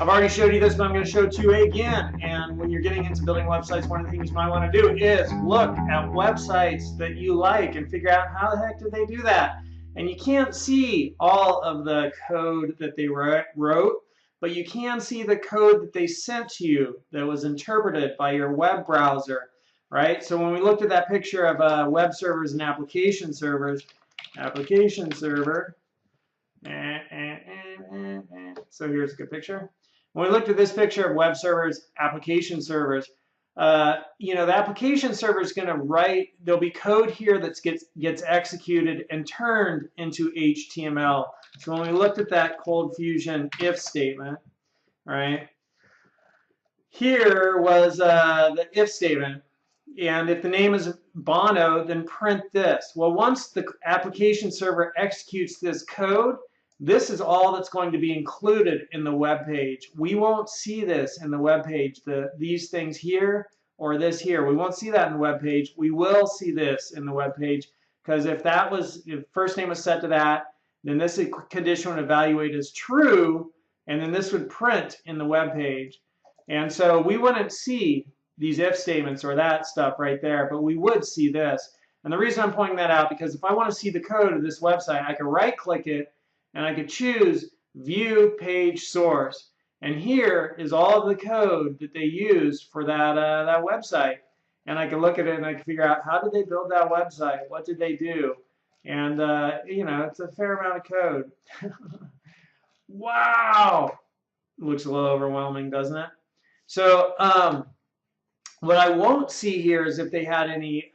I've already showed you this, but I'm going to show it to you again. And when you're getting into building websites, one of the things you might want to do is look at websites that you like and figure out how the heck did they do that. And you can't see all of the code that they wrote, but you can see the code that they sent to you that was interpreted by your web browser, right? So when we looked at that picture of web servers and application servers, application server, so here's a good picture. When we looked at this picture of web servers, application servers, the application server is going to write, there'll be code here that gets executed and turned into HTML. So when we looked at that Cold Fusion if statement, right, here was the if statement. And if the name is Bono, then print this. Well, once the application server executes this code, this is all that's going to be included in the web page. We won't see this in the web page, these things here or this here. We won't see that in the web page. We will see this in the web page because if first name was set to that, then this condition would evaluate as true, and then this would print in the web page. And so we wouldn't see these if statements or that stuff right there, but we would see this. And the reason I'm pointing that out, because if I want to see the code of this website, I can right-click it, and I could choose View Page Source. And here is all of the code that they used for that website. And I can look at it and I can figure out how did they build that website? What did they do? And, it's a fair amount of code. Wow! Looks a little overwhelming, doesn't it? So what I won't see here is if they had any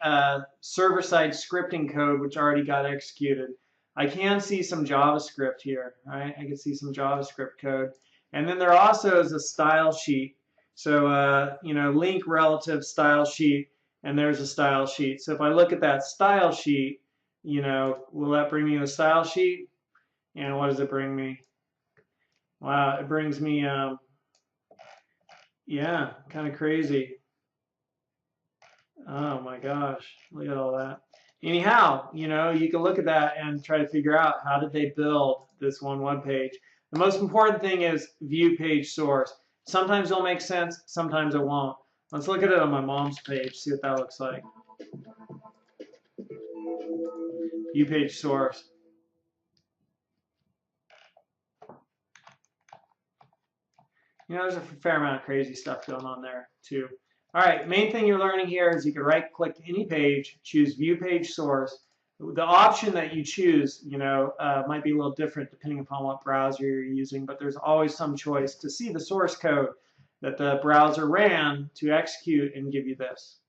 server-side scripting code which already got executed. I can see some JavaScript here, right? I can see some JavaScript code. And then there also is a style sheet. So, link relative style sheet, and there's a style sheet. So if I look at that style sheet, will that bring me the style sheet? And what does it bring me? Wow, it brings me, yeah, kind of crazy. Oh my gosh, look at all that. Anyhow, you can look at that and try to figure out how did they build this one web page. The most important thing is view page source. Sometimes it'll make sense, sometimes it won't. Let's look at it on my mom's page, see what that looks like. View page source. There's a fair amount of crazy stuff going on there too. All right, main thing you're learning here is you can right-click any page, choose View Page Source. The option that you choose, might be a little different depending upon what browser you're using, but there's always some choice to see the source code that the browser ran to execute and give you this.